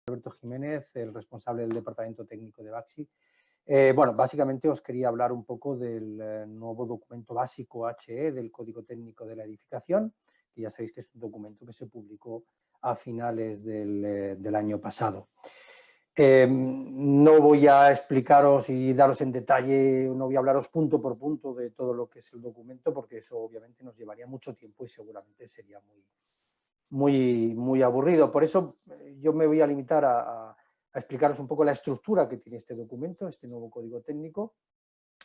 Alberto Jiménez, el responsable del Departamento Técnico de Baxi. Bueno, básicamente os quería hablar un poco del nuevo documento básico HE del Código Técnico de la Edificación, que ya sabéis que es un documento que se publicó a finales del año pasado. No voy a explicaros y daros en detalle, no voy a hablaros punto por punto de todo lo que es el documento, porque eso obviamente nos llevaría mucho tiempo y seguramente sería muy aburrido. Por eso yo me voy a limitar a explicaros un poco la estructura que tiene este documento, este nuevo código técnico,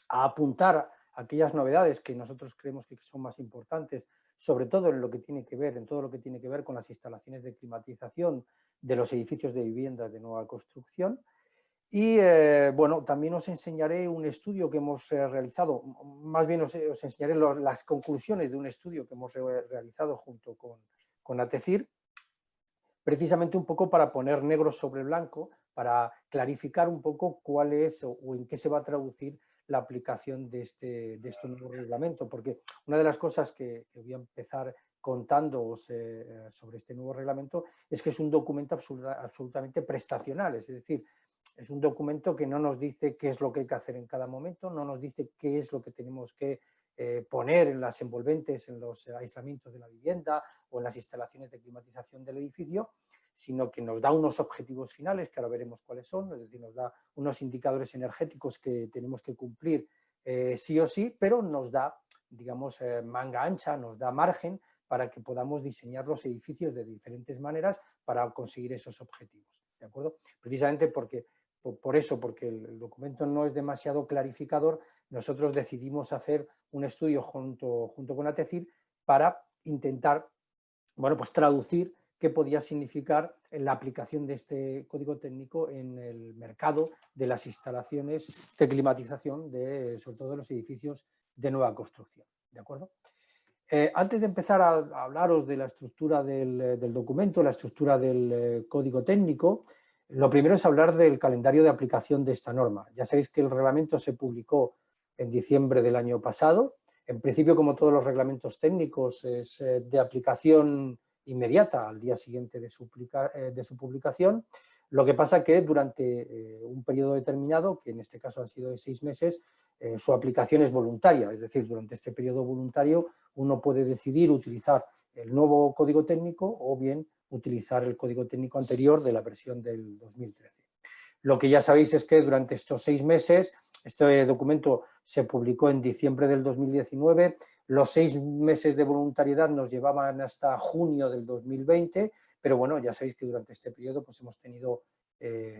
a apuntar aquellas novedades que nosotros creemos que son más importantes, sobre todo en lo que tiene que ver, en todo lo que tiene que ver con las instalaciones de climatización de los edificios de viviendas de nueva construcción. Y bueno, también os enseñaré un estudio que hemos realizado, más bien os enseñaré las conclusiones de un estudio que hemos realizado junto con ATECIR, precisamente un poco para poner negro sobre blanco, para clarificar un poco cuál es o en qué se va a traducir la aplicación de este nuevo reglamento, porque una de las cosas que voy a empezar contándoos sobre este nuevo reglamento es que es un documento absolutamente prestacional, es decir, es un documento que no nos dice qué es lo que hay que hacer en cada momento, no nos dice qué es lo que tenemos que poner en las envolventes, en los aislamientos de la vivienda o en las instalaciones de climatización del edificio, sino que nos da unos objetivos finales, que ahora veremos cuáles son, es decir, nos da unos indicadores energéticos que tenemos que cumplir sí o sí, pero nos da, digamos, manga ancha, nos da margen para que podamos diseñar los edificios de diferentes maneras para conseguir esos objetivos, ¿de acuerdo? Precisamente porque el documento no es demasiado clarificador, nosotros decidimos hacer un estudio junto con ATECIR para intentar, bueno, pues traducir qué podía significar la aplicación de este código técnico en el mercado de las instalaciones de climatización, sobre todo de los edificios de nueva construcción, ¿de acuerdo? Antes de empezar a hablaros de la estructura del documento, la estructura del código técnico, lo primero es hablar del calendario de aplicación de esta norma. Ya sabéis que el reglamento se publicó en diciembre del año pasado. En principio, como todos los reglamentos técnicos, es de aplicación inmediata al día siguiente de su publicación. Lo que pasa que durante un periodo determinado, que en este caso han sido de 6 meses, su aplicación es voluntaria. Es decir, durante este periodo voluntario uno puede decidir utilizar el nuevo código técnico o bien utilizar el código técnico anterior de la versión del 2013. Lo que ya sabéis es que durante estos 6 meses, este documento se publicó en diciembre del 2019, los 6 meses de voluntariedad nos llevaban hasta junio del 2020, pero bueno, ya sabéis que durante este periodo pues hemos tenido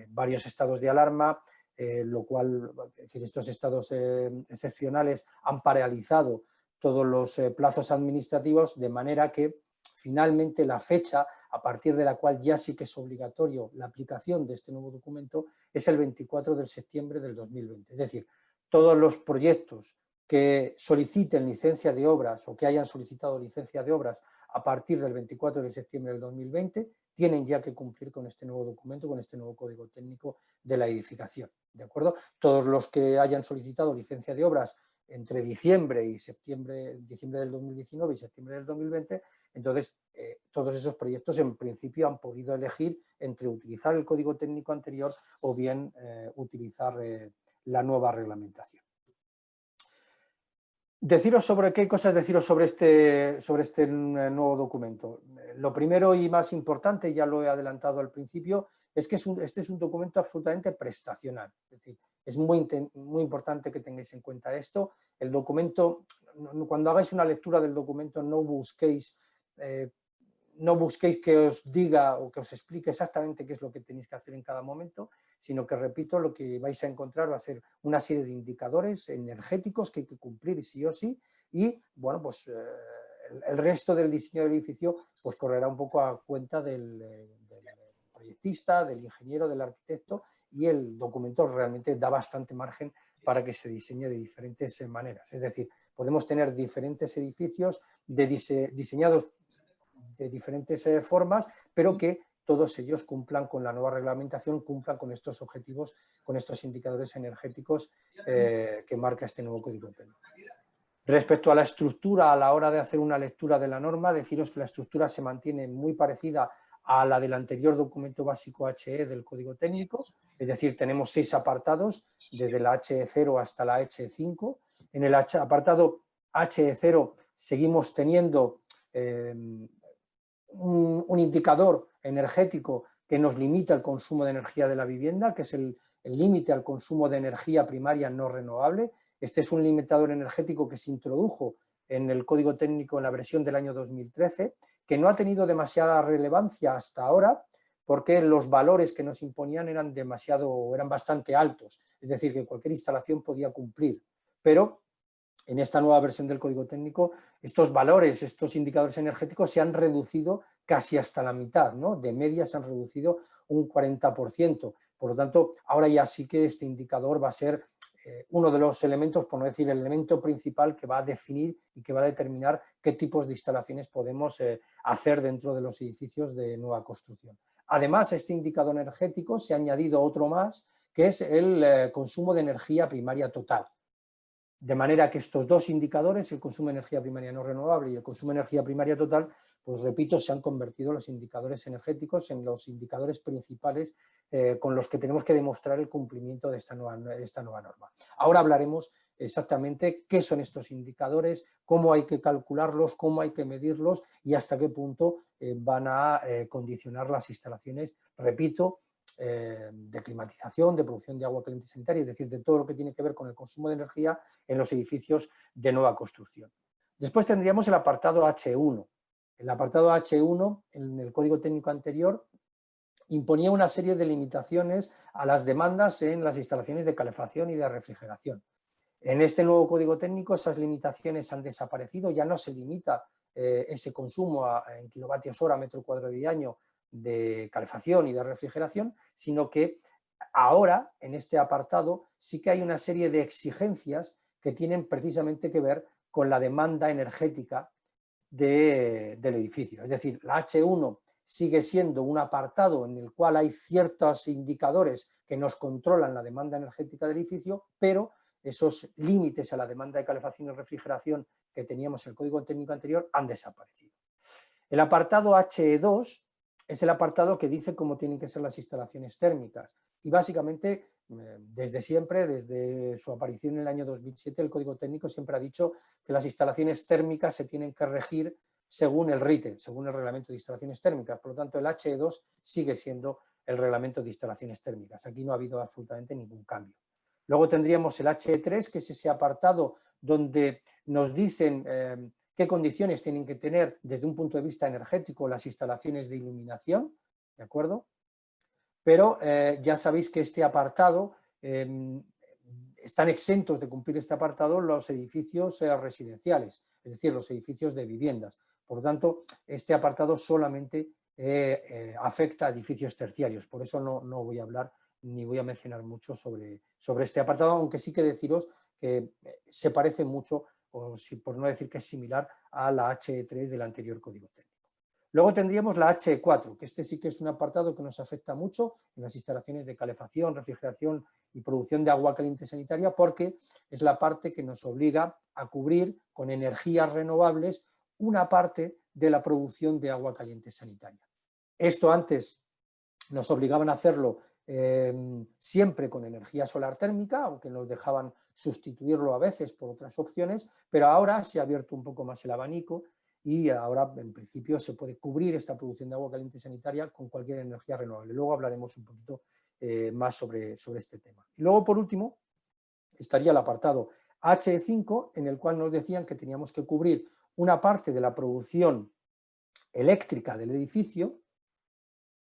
varios estados de alarma, lo cual, es decir, estos estados excepcionales han paralizado todos los plazos administrativos, de manera que finalmente la fecha a partir de la cual ya sí que es obligatorio la aplicación de este nuevo documento es el 24 de septiembre del 2020. Es decir, todos los proyectos que soliciten licencia de obras o que hayan solicitado licencia de obras a partir del 24 de septiembre del 2020 tienen ya que cumplir con este nuevo documento, con este nuevo código técnico de la edificación, ¿de acuerdo? Todos los que hayan solicitado licencia de obras entre diciembre del 2019 y septiembre del 2020, entonces todos esos proyectos en principio han podido elegir entre utilizar el código técnico anterior o bien utilizar la nueva reglamentación. ¿Qué cosas deciros sobre este nuevo documento? Lo primero y más importante, ya lo he adelantado al principio, es que este es un documento absolutamente prestacional. Es decir, es muy importante que tengáis en cuenta esto. El documento, cuando hagáis una lectura del documento, no busquéis que os diga o que os explique exactamente qué es lo que tenéis que hacer en cada momento, sino que, repito, lo que vais a encontrar va a ser una serie de indicadores energéticos que hay que cumplir sí o sí, y bueno, pues el resto del diseño del edificio pues correrá un poco a cuenta del proyectista, del ingeniero, del arquitecto, y el documento realmente da bastante margen para que se diseñe de diferentes maneras. Es decir, podemos tener diferentes edificios diseñados de diferentes formas, pero que todos ellos cumplan con la nueva reglamentación, cumplan con estos objetivos, con estos indicadores energéticos que marca este nuevo código técnico. Respecto a la estructura, a la hora de hacer una lectura de la norma, deciros que la estructura se mantiene muy parecida a la del anterior documento básico HE del código técnico, es decir, tenemos 6 apartados, desde la HE0 hasta la HE5. En el apartado HE0 seguimos teniendo un indicador energético que nos limita el consumo de energía de la vivienda, que es el límite al consumo de energía primaria no renovable. Este es un limitador energético que se introdujo en el código técnico en la versión del año 2013, que no ha tenido demasiada relevancia hasta ahora, porque los valores que nos imponían eran bastante altos, es decir, que cualquier instalación podía cumplir, pero en esta nueva versión del código técnico estos valores, estos indicadores energéticos se han reducido casi hasta la mitad, ¿no? De media se han reducido un 40%, por lo tanto ahora ya sí que este indicador va a ser uno de los elementos, por no decir el elemento principal, que va a definir y que va a determinar qué tipos de instalaciones podemos hacer dentro de los edificios de nueva construcción. Además, a este indicador energético se ha añadido otro más, que es el consumo de energía primaria total. De manera que estos dos indicadores, el consumo de energía primaria no renovable y el consumo de energía primaria total, pues repito, se han convertido los indicadores energéticos en los indicadores principales con los que tenemos que demostrar el cumplimiento de esta nueva norma. Ahora hablaremos exactamente qué son estos indicadores, cómo hay que calcularlos, cómo hay que medirlos y hasta qué punto van a condicionar las instalaciones, repito, de climatización, de producción de agua caliente sanitaria, es decir, de todo lo que tiene que ver con el consumo de energía en los edificios de nueva construcción. Después tendríamos el apartado H1. El apartado H1, en el código técnico anterior, imponía una serie de limitaciones a las demandas en las instalaciones de calefacción y de refrigeración. En este nuevo código técnico esas limitaciones han desaparecido, ya no se limita ese consumo en kilovatios hora metro cuadrado y año de calefacción y de refrigeración, sino que ahora en este apartado sí que hay una serie de exigencias que tienen precisamente que ver con la demanda energética del edificio. Es decir, la H1 sigue siendo un apartado en el cual hay ciertos indicadores que nos controlan la demanda energética del edificio, pero esos límites a la demanda de calefacción y refrigeración que teníamos en el código técnico anterior han desaparecido. El apartado HE2 es el apartado que dice cómo tienen que ser las instalaciones térmicas y básicamente desde siempre, desde su aparición en el año 2007, el código técnico siempre ha dicho que las instalaciones térmicas se tienen que regir según el RITE, según el reglamento de instalaciones térmicas. Por lo tanto, el HE2 sigue siendo el reglamento de instalaciones térmicas. Aquí no ha habido absolutamente ningún cambio. Luego tendríamos el HE3, que es ese apartado donde nos dicen qué condiciones tienen que tener desde un punto de vista energético las instalaciones de iluminación, ¿de acuerdo? Pero ya sabéis que este apartado, están exentos de cumplir este apartado los edificios residenciales, es decir, los edificios de viviendas. Por lo tanto, este apartado solamente afecta a edificios terciarios, por eso no voy a hablar ni voy a mencionar mucho sobre este apartado, aunque sí que deciros que se parece mucho, o por no decir que es similar, a la HE3 del anterior código técnico. Luego tendríamos la HE4, que este sí que es un apartado que nos afecta mucho en las instalaciones de calefacción, refrigeración y producción de agua caliente sanitaria, porque es la parte que nos obliga a cubrir con energías renovables una parte de la producción de agua caliente sanitaria. Esto antes nos obligaban a hacerlo siempre con energía solar térmica, aunque nos dejaban sustituirlo a veces por otras opciones, pero ahora se ha abierto un poco más el abanico y ahora en principio se puede cubrir esta producción de agua caliente sanitaria con cualquier energía renovable. Luego hablaremos un poquito más sobre este tema. Y luego, por último, estaría el apartado HE5, en el cual nos decían que teníamos que cubrir una parte de la producción eléctrica del edificio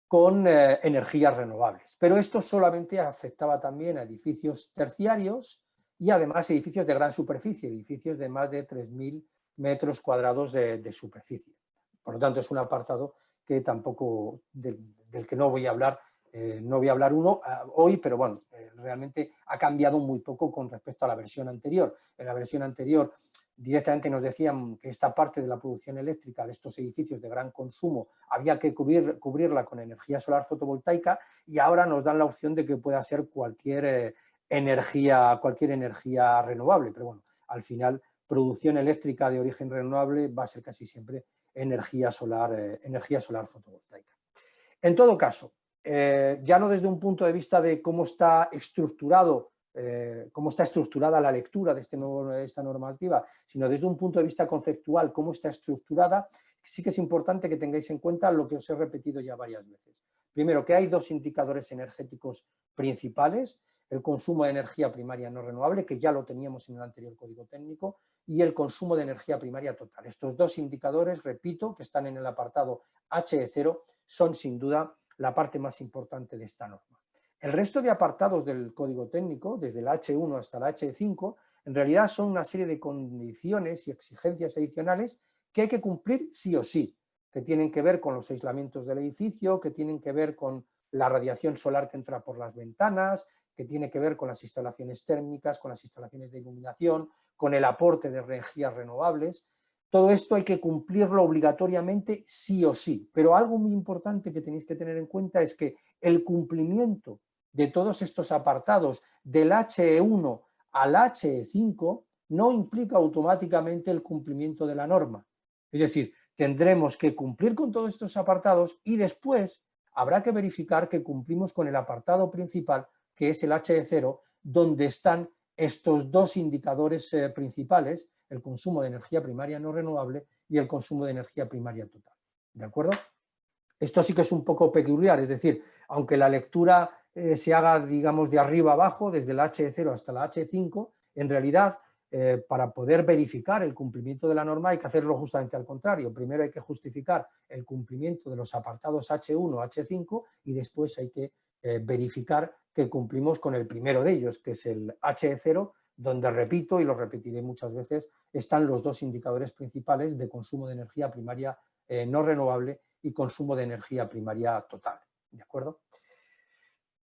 con energías renovables. Pero esto solamente afectaba también a edificios terciarios y además edificios de gran superficie, edificios de más de 3.000 metros cuadrados de superficie. Por lo tanto, es un apartado que tampoco, del que no voy a hablar, hoy, pero bueno, realmente ha cambiado muy poco con respecto a la versión anterior. En la versión anterior directamente nos decían que esta parte de la producción eléctrica de estos edificios de gran consumo había que cubrirla con energía solar fotovoltaica y ahora nos dan la opción de que pueda ser cualquier energía renovable, pero bueno, al final producción eléctrica de origen renovable va a ser casi siempre energía solar fotovoltaica. En todo caso, ya no desde un punto de vista de cómo está estructurada la lectura de esta normativa, sino desde un punto de vista conceptual, cómo está estructurada, sí que es importante que tengáis en cuenta lo que os he repetido ya varias veces. Primero, que hay dos indicadores energéticos principales: el consumo de energía primaria no renovable, que ya lo teníamos en el anterior código técnico, y el consumo de energía primaria total. Estos dos indicadores, repito, que están en el apartado HE0, son sin duda la parte más importante de esta norma. El resto de apartados del código técnico, desde el H1 hasta el H5, en realidad son una serie de condiciones y exigencias adicionales que hay que cumplir sí o sí, que tienen que ver con los aislamientos del edificio, que tienen que ver con la radiación solar que entra por las ventanas, que tiene que ver con las instalaciones térmicas, con las instalaciones de iluminación, con el aporte de energías renovables. Todo esto hay que cumplirlo obligatoriamente sí o sí, pero algo muy importante que tenéis que tener en cuenta es que el cumplimiento de todos estos apartados del HE1 al HE5 no implica automáticamente el cumplimiento de la norma. Es decir, tendremos que cumplir con todos estos apartados y después habrá que verificar que cumplimos con el apartado principal, que es el HE0, donde están estos dos indicadores principales: el consumo de energía primaria no renovable y el consumo de energía primaria total. ¿De acuerdo? Esto sí que es un poco peculiar, es decir, aunque la lectura se haga, digamos, de arriba abajo, desde el H0 hasta la H5, en realidad, para poder verificar el cumplimiento de la norma hay que hacerlo justamente al contrario. Primero hay que justificar el cumplimiento de los apartados H1, H5, y después hay que verificar que cumplimos con el primero de ellos, que es el H0, donde, repito, y lo repetiré muchas veces, están los dos indicadores principales de consumo de energía primaria no renovable y consumo de energía primaria total. ¿De acuerdo?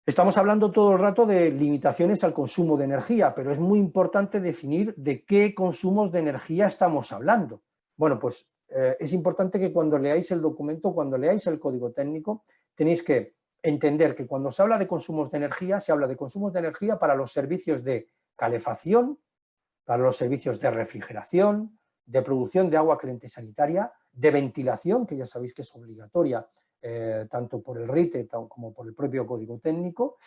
Estamos hablando todo el rato de limitaciones al consumo de energía, pero es muy importante definir de qué consumos de energía estamos hablando. Bueno, pues es importante que cuando leáis el documento, cuando leáis el código técnico, tenéis que entender que cuando se habla de consumos de energía, se habla de consumos de energía para los servicios de calefacción, para los servicios de refrigeración, de producción de agua caliente sanitaria, de ventilación, que ya sabéis que es obligatoria tanto por el RITE como por el propio código técnico.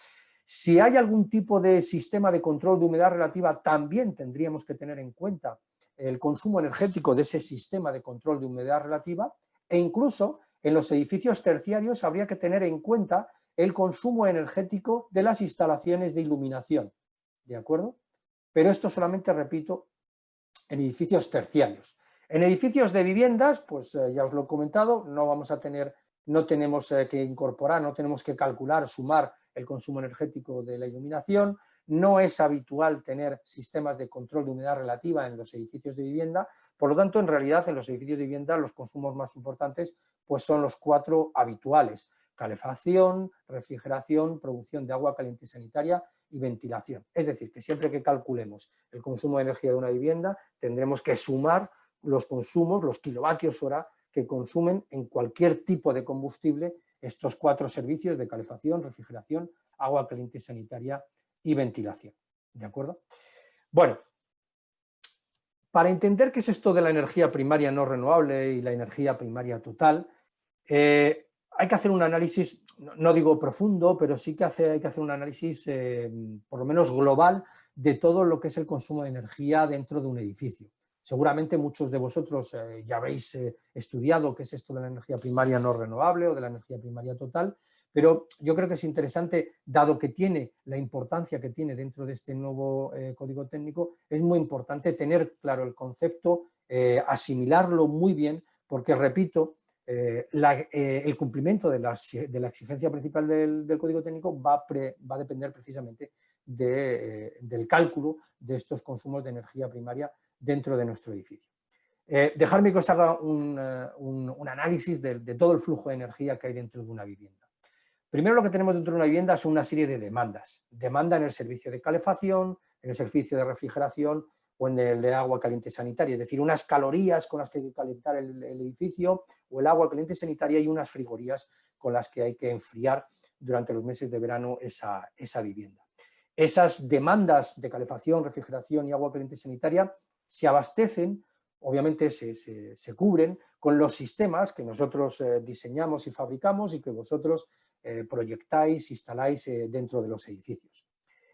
Si hay algún tipo de sistema de control de humedad relativa, también tendríamos que tener en cuenta el consumo energético de ese sistema de control de humedad relativa, e incluso en los edificios terciarios habría que tener en cuenta el consumo energético de las instalaciones de iluminación. ¿De acuerdo? Pero esto solamente, repito, en edificios terciarios. En edificios de viviendas, pues ya os lo he comentado, no tenemos que incorporar, no tenemos que calcular, sumar el consumo energético de la iluminación. No es habitual tener sistemas de control de humedad relativa en los edificios de vivienda. Por lo tanto, en realidad, en los edificios de vivienda los consumos más importantes pues son los 4 habituales: calefacción, refrigeración, producción de agua caliente sanitaria y ventilación. Es decir, que siempre que calculemos el consumo de energía de una vivienda, tendremos que sumar los consumos, los kilovatios hora que consumen en cualquier tipo de combustible estos 4 servicios de calefacción, refrigeración, agua caliente sanitaria y ventilación. ¿De acuerdo? Bueno, para entender qué es esto de la energía primaria no renovable y la energía primaria total, hay que hacer un análisis, no digo profundo, pero sí que hay que hacer un análisis por lo menos global de todo lo que es el consumo de energía dentro de un edificio. Seguramente muchos de vosotros ya habéis estudiado qué es esto de la energía primaria no renovable o de la energía primaria total, pero yo creo que es interesante, dado que tiene la importancia que tiene dentro de este nuevo código técnico, es muy importante tener claro el concepto, asimilarlo muy bien, porque, repito, el cumplimiento de la exigencia principal del código técnico va a depender precisamente del cálculo de estos consumos de energía primaria dentro de nuestro edificio. Dejadme que os haga un análisis de todo el flujo de energía que hay dentro de una vivienda. Primero, lo que tenemos dentro de una vivienda son una serie de demandas. Demanda en el servicio de calefacción, en el servicio de refrigeración o en el de agua caliente sanitaria, es decir, unas calorías con las que hay que calentar el edificio, o el agua caliente sanitaria, y unas frigorías con las que hay que enfriar durante los meses de verano esa vivienda. Esas demandas de calefacción, refrigeración y agua caliente sanitaria se abastecen, obviamente se cubren con los sistemas que nosotros diseñamos y fabricamos y que vosotros proyectáis, instaláis dentro de los edificios.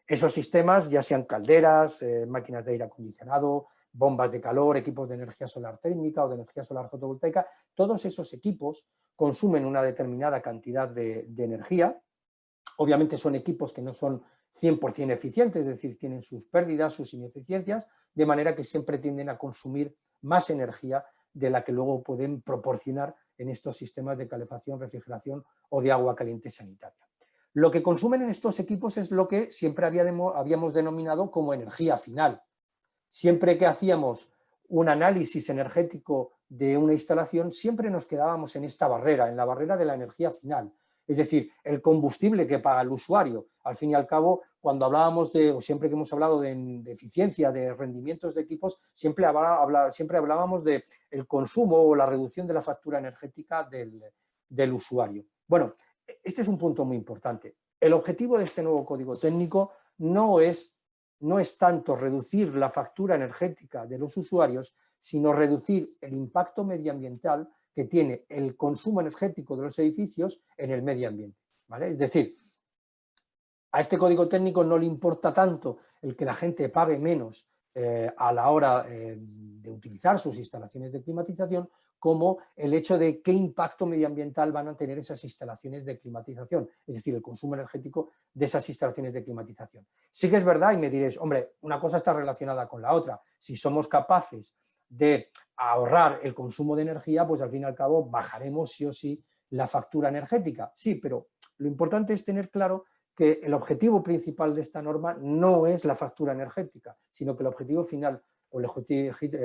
Esos sistemas, ya sean calderas, máquinas de aire acondicionado, bombas de calor, equipos de energía solar térmica o de energía solar fotovoltaica, todos esos equipos consumen una determinada cantidad de energía. Obviamente son equipos que no son 100% eficientes, es decir, tienen sus pérdidas, sus ineficiencias, de manera que siempre tienden a consumir más energía de la que luego pueden proporcionar en estos sistemas de calefacción, refrigeración o de agua caliente sanitaria. Lo que consumen en estos equipos es lo que siempre habíamos denominado como energía final. Siempre que hacíamos un análisis energético de una instalación, siempre nos quedábamos en esta barrera, en la barrera de la energía final. Es decir, el combustible que paga el usuario. Al fin y al cabo, cuando hablábamos o siempre que hemos hablado de eficiencia, de rendimientos de equipos, siempre hablábamos del consumo o la reducción de la factura energética del usuario. Bueno, este es un punto muy importante. El objetivo de este nuevo código técnico no es tanto reducir la factura energética de los usuarios, sino reducir el impacto medioambiental que tiene el consumo energético de los edificios en el medio ambiente, ¿vale? Es decir, a este código técnico no le importa tanto el que la gente pague menos a la hora de utilizar sus instalaciones de climatización, como el hecho de qué impacto medioambiental van a tener esas instalaciones de climatización, es decir, el consumo energético de esas instalaciones de climatización. Sí que es verdad, y me diréis, hombre, una cosa está relacionada con la otra. Si somos capaces de ahorrar el consumo de energía, pues al fin y al cabo bajaremos sí o sí la factura energética. Sí, pero lo importante es tener claro que el objetivo principal de esta norma no es la factura energética, sino que el objetivo final o el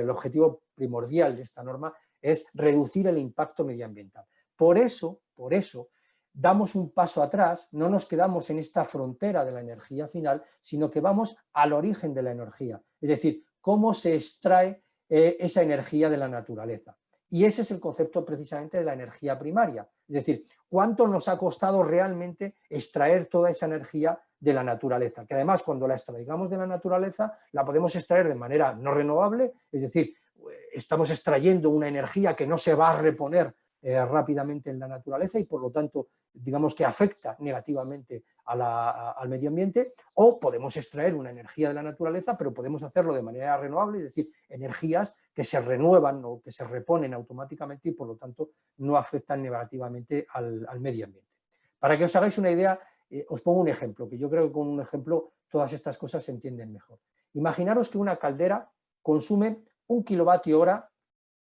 objetivo primordial de esta norma es reducir el impacto medioambiental. Por eso, damos un paso atrás, no nos quedamos en esta frontera de la energía final, sino que vamos al origen de la energía, es decir, cómo se extrae esa energía de la naturaleza. Y ese es el concepto precisamente de la energía primaria, es decir, cuánto nos ha costado realmente extraer toda esa energía de la naturaleza, que además cuando la extraigamos de la naturaleza la podemos extraer de manera no renovable, es decir, estamos extrayendo una energía que no se va a reponer rápidamente en la naturaleza y por lo tanto digamos que afecta negativamente al medio ambiente, o podemos extraer una energía de la naturaleza, pero podemos hacerlo de manera renovable, es decir, energías que se renuevan o que se reponen automáticamente y por lo tanto no afectan negativamente al medio ambiente. Para que os hagáis una idea, os pongo un ejemplo, que yo creo que con un ejemplo todas estas cosas se entienden mejor. Imaginaros que una caldera consume 1 kilovatio hora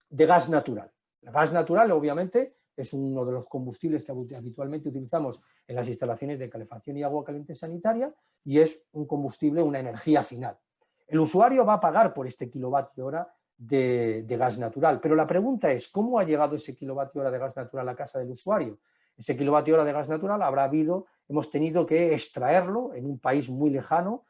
de gas natural. El gas natural, obviamente, es uno de los combustibles que habitualmente utilizamos en las instalaciones de calefacción y agua caliente sanitaria y es un combustible, una energía final. El usuario va a pagar por este kilovatio hora de gas natural, pero la pregunta es, ¿cómo ha llegado ese kilovatio hora de gas natural a casa del usuario? Ese kilovatio hora de gas natural hemos tenido que extraerlo en un país muy lejano,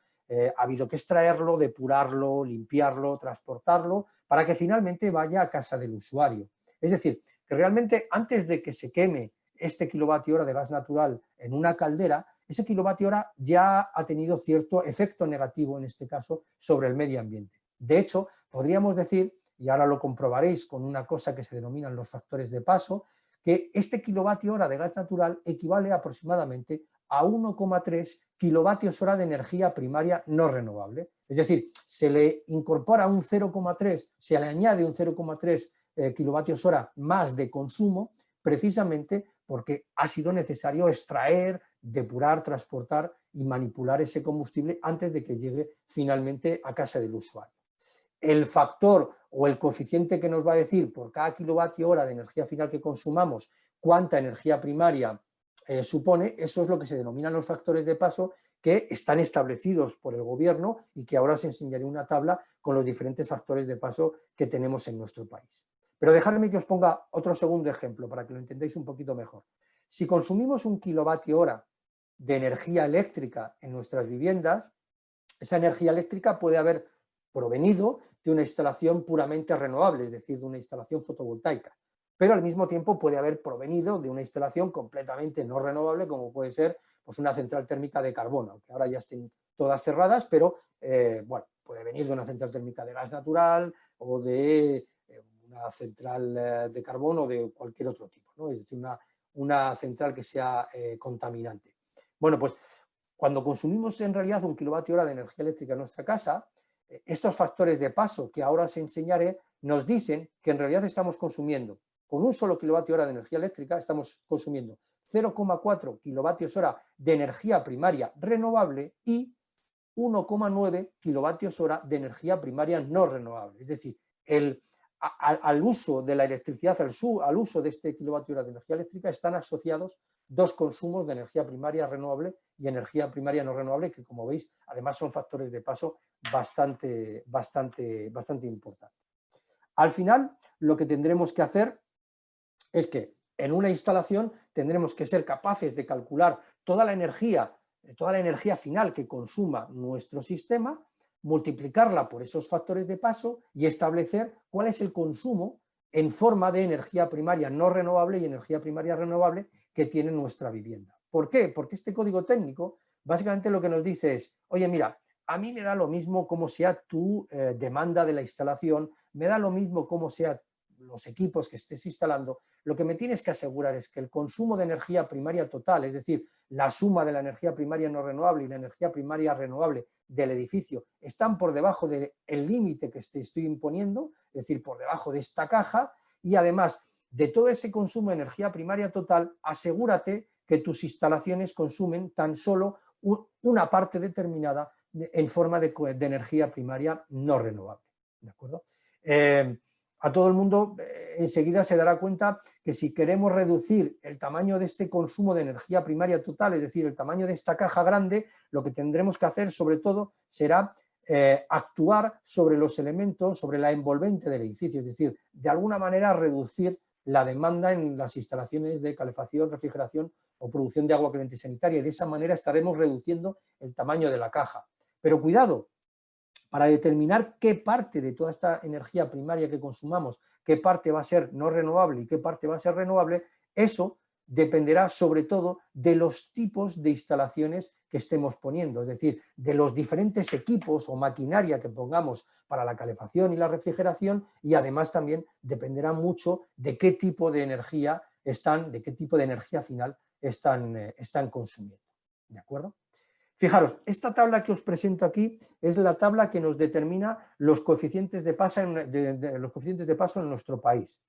ha habido que extraerlo, depurarlo, limpiarlo, transportarlo, para que finalmente vaya a casa del usuario. Es decir, que realmente antes de que se queme este kilovatio hora de gas natural en una caldera, ese kilovatio hora ya ha tenido cierto efecto negativo, en este caso, sobre el medio ambiente. De hecho, podríamos decir, y ahora lo comprobaréis con una cosa que se denominan los factores de paso, que este kilovatio hora de gas natural equivale aproximadamente a 1,3 kilovatios hora de energía primaria no renovable. Es decir, se le incorpora un 0,3, se le añade un 0,3 kilovatios hora más de consumo, precisamente porque ha sido necesario extraer, depurar, transportar y manipular ese combustible antes de que llegue finalmente a casa del usuario. El factor o el coeficiente que nos va a decir por cada kilovatio hora de energía final que consumamos cuánta energía primaria supone, eso es lo que se denominan los factores de paso, que están establecidos por el gobierno y que ahora os enseñaré una tabla con los diferentes factores de paso que tenemos en nuestro país. Pero dejadme que os ponga otro segundo ejemplo para que lo entendáis un poquito mejor. Si consumimos 1 kilovatio hora de energía eléctrica en nuestras viviendas, esa energía eléctrica puede haber provenido de una instalación puramente renovable, es decir, de una instalación fotovoltaica, pero al mismo tiempo puede haber provenido de una instalación completamente no renovable, como puede ser pues, una central térmica de carbón, aunque ahora ya estén todas cerradas, pero bueno, puede venir de una central térmica de gas natural o de una central de carbón o de cualquier otro tipo, ¿no? Es decir, una central que sea contaminante. Bueno, pues cuando consumimos en realidad 1 kWh de energía eléctrica en nuestra casa, estos factores de paso que ahora os enseñaré nos dicen que en realidad estamos consumiendo, con un solo kilovatio hora de energía eléctrica, estamos consumiendo 0,4 kilovatios hora de energía primaria renovable y 1,9 kilovatios hora de energía primaria no renovable. Es decir, al uso de la electricidad, al uso de este kilovatio hora de energía eléctrica están asociados dos consumos de energía primaria renovable y energía primaria no renovable, que como veis, además son factores de paso bastante importantes. Al final, lo que tendremos que hacer es que en una instalación tendremos que ser capaces de calcular toda la energía final que consuma nuestro sistema, multiplicarla por esos factores de paso y establecer cuál es el consumo en forma de energía primaria no renovable y energía primaria renovable que tiene nuestra vivienda. ¿Por qué? Porque este código técnico básicamente lo que nos dice es, oye, mira, a mí me da lo mismo cómo sea tu demanda de la instalación, me da lo mismo cómo sean los equipos que estés instalando, lo que me tienes que asegurar es que el consumo de energía primaria total, es decir, la suma de la energía primaria no renovable y la energía primaria renovable del edificio, están por debajo del límite que te estoy imponiendo, es decir, por debajo de esta caja, y además de todo ese consumo de energía primaria total, asegúrate que tus instalaciones consumen tan solo una parte determinada en forma de energía primaria no renovable. ¿De acuerdo? A todo el mundo enseguida se dará cuenta que si queremos reducir el tamaño de este consumo de energía primaria total, es decir, el tamaño de esta caja grande, lo que tendremos que hacer sobre todo será actuar sobre los elementos, sobre la envolvente del edificio, es decir, de alguna manera reducir la demanda en las instalaciones de calefacción, refrigeración o producción de agua caliente sanitaria, y de esa manera estaremos reduciendo el tamaño de la caja. Pero cuidado, para determinar qué parte de toda esta energía primaria que consumamos, qué parte va a ser no renovable y qué parte va a ser renovable, eso dependerá sobre todo de los tipos de instalaciones que estemos poniendo, es decir, de los diferentes equipos o maquinaria que pongamos para la calefacción y la refrigeración, y además también dependerá mucho de qué tipo de energía de qué tipo de energía final están consumiendo. ¿De acuerdo? Fijaros, esta tabla que os presento aquí es la tabla que nos determina los coeficientes de paso en nuestro país.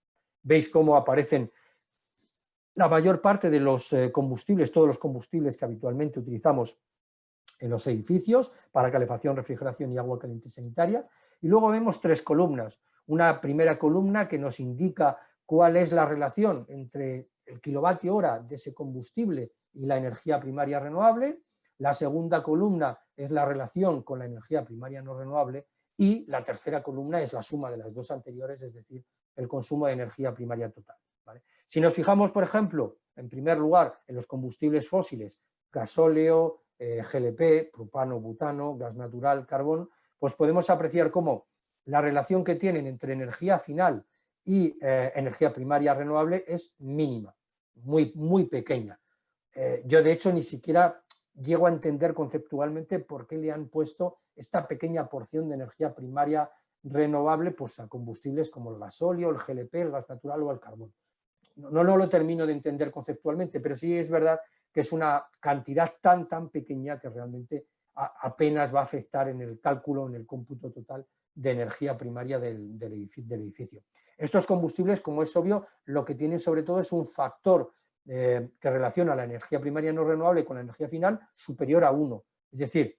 Veis cómo aparecen la mayor parte de los combustibles, todos los combustibles que habitualmente utilizamos en los edificios para calefacción, refrigeración y agua caliente sanitaria. Y luego vemos tres columnas. Una primera columna que nos indica cuál es la relación entre el kilovatio hora de ese combustible y la energía primaria renovable. La segunda columna es la relación con la energía primaria no renovable y la tercera columna es la suma de las dos anteriores, es decir, el consumo de energía primaria total. ¿Vale? Si nos fijamos, por ejemplo, en primer lugar, en los combustibles fósiles, gasóleo, GLP, propano, butano, gas natural, carbón, pues podemos apreciar cómo la relación que tienen entre energía final y energía primaria renovable es mínima, muy pequeña. Yo, de hecho, ni siquiera llego a entender conceptualmente por qué le han puesto esta pequeña porción de energía primaria renovable pues, a combustibles como el gasóleo, el GLP, el gas natural o el carbón. No lo termino de entender conceptualmente, pero sí es verdad que es una cantidad tan pequeña que realmente apenas va a afectar en el cálculo, en el cómputo total de energía primaria del edificio. Estos combustibles, como es obvio, lo que tienen sobre todo es un factor que relaciona la energía primaria no renovable con la energía final superior a 1. Es decir,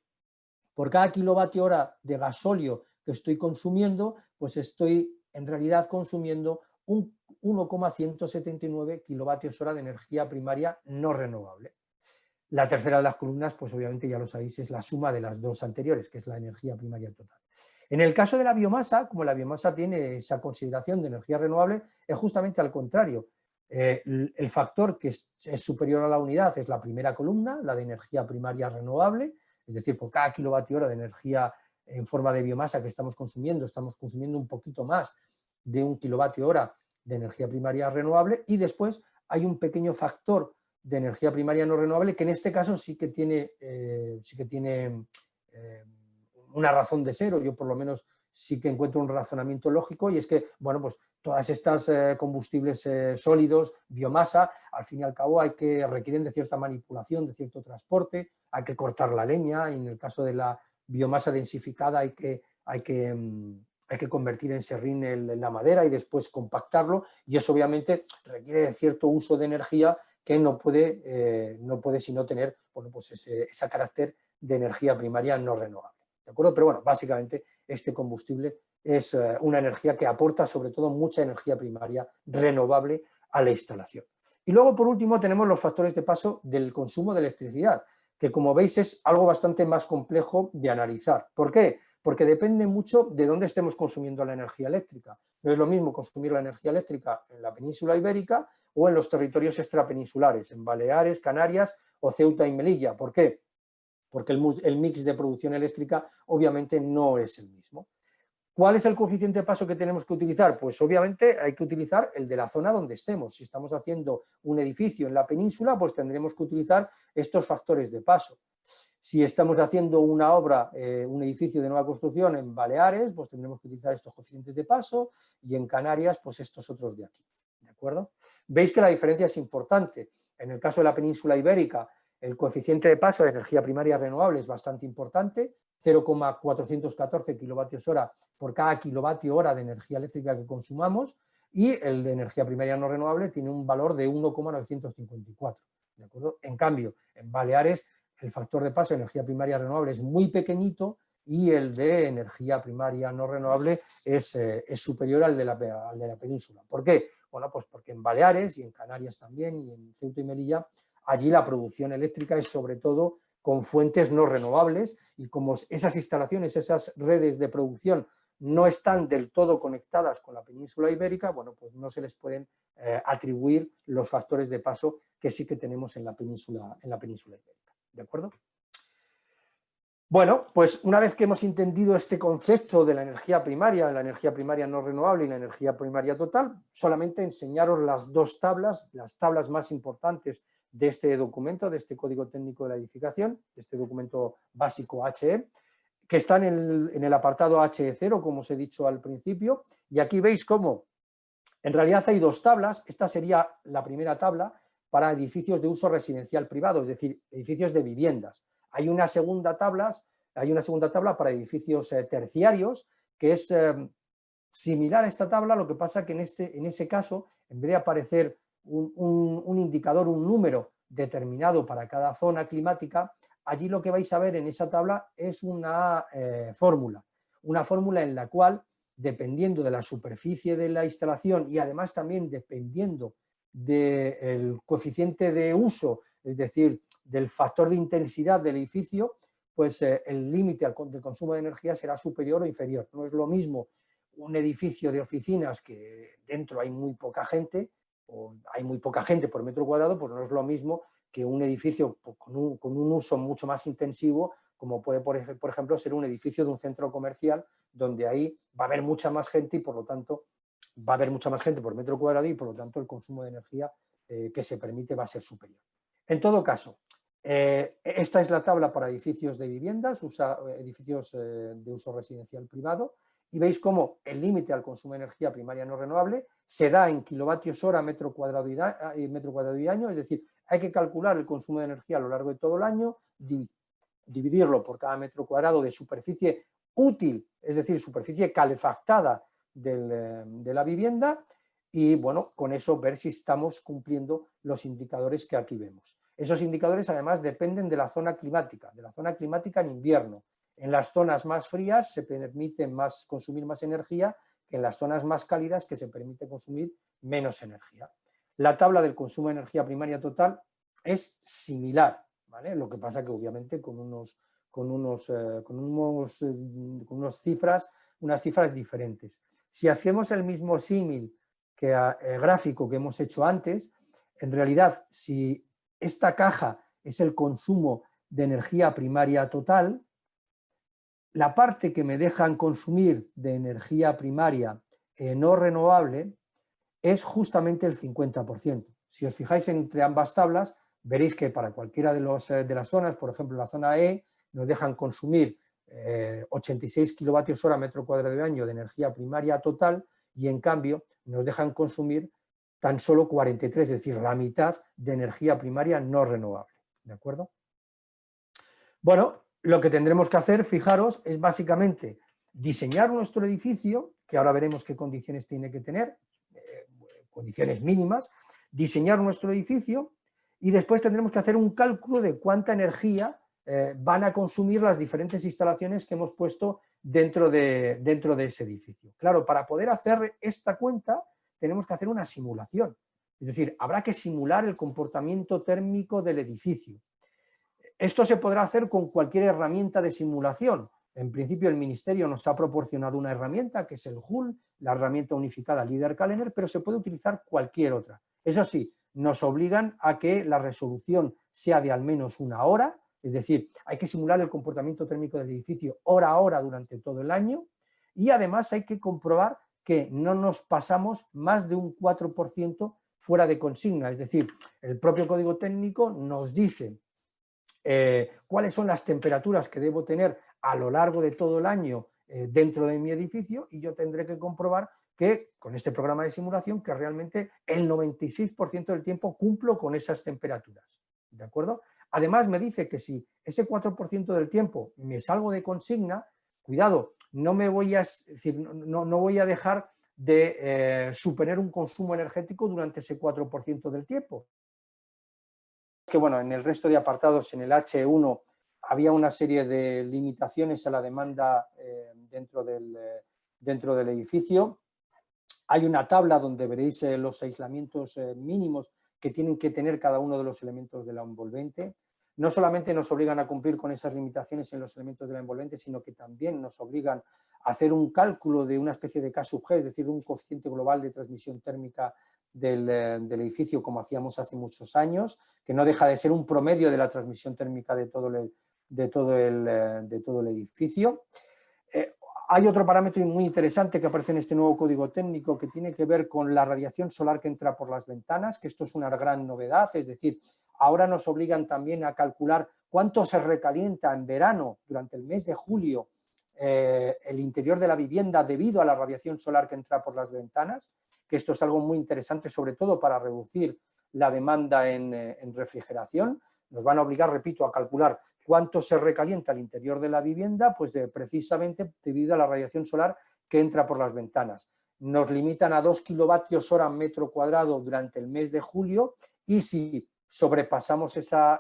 por cada kilovatio hora de gasóleo que estoy consumiendo, pues estoy en realidad consumiendo un 1,179 kilovatios hora de energía primaria no renovable. La tercera de las columnas, pues obviamente ya lo sabéis, es la suma de las dos anteriores, que es la energía primaria total. En el caso de la biomasa, como la biomasa tiene esa consideración de energía renovable, es justamente al contrario. El factor que es superior a la unidad es la primera columna, la de energía primaria renovable, es decir, por cada kilovatio hora de energía en forma de biomasa que estamos consumiendo un poquito más de 1 kilovatio hora de energía primaria renovable, y después hay un pequeño factor de energía primaria no renovable que en este caso sí que tiene una razón de ser, o yo por lo menos sí que encuentro un razonamiento lógico, y es que, bueno, pues todas estas combustibles sólidos, biomasa, al fin y al cabo requieren de cierta manipulación, de cierto transporte, hay que cortar la leña, y en el caso de la biomasa densificada hay que convertir en serrín la madera y después compactarlo, y eso obviamente requiere de cierto uso de energía que no puede sino tener, bueno, pues ese carácter de energía primaria no renovable. ¿De acuerdo? Pero bueno, básicamente este combustible es una energía que aporta sobre todo mucha energía primaria renovable a la instalación. Y luego, por último, tenemos los factores de paso del consumo de electricidad, que como veis es algo bastante más complejo de analizar. ¿Por qué? Porque depende mucho de dónde estemos consumiendo la energía eléctrica. No es lo mismo consumir la energía eléctrica en la península ibérica o en los territorios extrapeninsulares, en Baleares, Canarias o Ceuta y Melilla. ¿Por qué? Porque el mix de producción eléctrica obviamente no es el mismo. ¿Cuál es el coeficiente de paso que tenemos que utilizar? Pues obviamente hay que utilizar el de la zona donde estemos. Si estamos haciendo un edificio en la península, pues tendremos que utilizar estos factores de paso. Si estamos haciendo una obra, un edificio de nueva construcción en Baleares, pues tendremos que utilizar estos coeficientes de paso, y en Canarias, pues estos otros de aquí. ¿De acuerdo? Veis que la diferencia es importante. En el caso de la península ibérica, el coeficiente de paso de energía primaria renovable es bastante importante, 0,414 kilovatios hora por cada kilovatio hora de energía eléctrica que consumamos, y el de energía primaria no renovable tiene un valor de 1,954. ¿De acuerdo? En cambio, en Baleares el factor de paso de energía primaria renovable es muy pequeñito, y el de energía primaria no renovable es superior al de la península. ¿Por qué? Bueno, pues porque en Baleares y en Canarias también, y en Ceuta y Melilla, allí la producción eléctrica es sobre todo con fuentes no renovables, y como esas instalaciones, esas redes de producción no están del todo conectadas con la península ibérica, bueno, pues no se les pueden atribuir los factores de paso que sí que tenemos en la península ibérica. ¿De acuerdo? Bueno, pues una vez que hemos entendido este concepto de la energía primaria no renovable y la energía primaria total, solamente enseñaros las dos tablas, las tablas más importantes de este documento, de este Código Técnico de la Edificación, de este documento básico HE, que están en el apartado HE0, como os he dicho al principio, y aquí veis cómo en realidad hay dos tablas. Esta sería la primera tabla para edificios de uso residencial privado, es decir, edificios de viviendas. Hay una segunda tabla para edificios terciarios, que es similar a esta tabla, lo que pasa que en ese caso, en vez de aparecer un indicador, un número determinado para cada zona climática, allí lo que vais a ver en esa tabla es una fórmula en la cual, dependiendo de la superficie de la instalación y además también dependiendo del coeficiente de uso, es decir, del factor de intensidad del edificio, pues el límite del consumo de energía será superior o inferior. No es lo mismo un edificio de oficinas que dentro hay muy poca gente, o hay muy poca gente por metro cuadrado, pues no es lo mismo que un edificio con un uso mucho más intensivo, como puede, por ejemplo, ser un edificio de un centro comercial, donde ahí va a haber mucha más gente y por lo tanto va a haber mucha más gente por metro cuadrado, y por lo tanto el consumo de energía que se permite va a ser superior. En todo caso, esta es la tabla para edificios de viviendas, edificios de uso residencial privado, y veis cómo el límite al consumo de energía primaria no renovable se da en kilovatios hora metro cuadrado y año, es decir, hay que calcular el consumo de energía a lo largo de todo el año, dividirlo por cada metro cuadrado de superficie útil, es decir, superficie calefactada de la vivienda, y bueno, con eso ver si estamos cumpliendo los indicadores que aquí vemos. Esos indicadores además dependen de la zona climática en invierno. En las zonas más frías se permite consumir más energía que en las zonas más cálidas, que se permite consumir menos energía. La tabla del consumo de energía primaria total es similar, ¿vale? Lo que pasa que obviamente con unas cifras diferentes. Si hacemos el mismo símil que el gráfico que hemos hecho antes, en realidad, si esta caja es el consumo de energía primaria total, la parte que me dejan consumir de energía primaria no renovable es justamente el 50%. Si os fijáis entre ambas tablas, veréis que para cualquiera de las zonas, por ejemplo, la zona E, nos dejan consumir 86 kilovatios hora metro cuadrado de año de energía primaria total, y en cambio nos dejan consumir tan solo 43, es decir, la mitad de energía primaria no renovable, ¿de acuerdo? Bueno, lo que tendremos que hacer, fijaros, es básicamente diseñar nuestro edificio, que ahora veremos qué condiciones tiene que tener, condiciones mínimas, diseñar nuestro edificio y después tendremos que hacer un cálculo de cuánta energía van a consumir las diferentes instalaciones que hemos puesto dentro de ese edificio. Claro, para poder hacer esta cuenta tenemos que hacer una simulación, es decir, habrá que simular el comportamiento térmico del edificio. Esto se podrá hacer con cualquier herramienta de simulación. En principio el Ministerio nos ha proporcionado una herramienta que es el HUL, la herramienta unificada LeaderCalendar, pero se puede utilizar cualquier otra. Eso sí, nos obligan a que la resolución sea de al menos 1 hora, es decir, hay que simular el comportamiento térmico del edificio hora a hora durante todo el año y además hay que comprobar que no nos pasamos más de un 4% fuera de consigna, es decir, el propio código técnico nos dice cuáles son las temperaturas que debo tener a lo largo de todo el año dentro de mi edificio y yo tendré que comprobar que con este programa de simulación que realmente el 96% del tiempo cumplo con esas temperaturas, ¿de acuerdo? Además me dice que si ese 4% del tiempo me salgo de consigna, cuidado, no me voy a, es decir, no voy a dejar de suponer un consumo energético durante ese 4% del tiempo. Que bueno, en el resto de apartados, en el H1, había una serie de limitaciones a la demanda dentro del edificio. Hay una tabla donde veréis los aislamientos mínimos que tienen que tener cada uno de los elementos de la envolvente. No solamente nos obligan a cumplir con esas limitaciones en los elementos de la envolvente, sino que también nos obligan a hacer un cálculo de una especie de K/G, es decir, un coeficiente global de transmisión térmica del edificio, como hacíamos hace muchos años, que no deja de ser un promedio de la transmisión térmica de todo el edificio. Hay otro parámetro muy interesante que aparece en este nuevo código técnico que tiene que ver con la radiación solar que entra por las ventanas, que esto es una gran novedad, es decir, ahora nos obligan también a calcular cuánto se recalienta en verano durante el mes de julio el interior de la vivienda debido a la radiación solar que entra por las ventanas, que esto es algo muy interesante sobre todo para reducir la demanda en refrigeración. Nos van a obligar, repito, a calcular cuánto se recalienta el interior de la vivienda, pues precisamente debido a la radiación solar que entra por las ventanas. Nos limitan a 2 kilovatios hora metro cuadrado durante el mes de julio y si sobrepasamos esa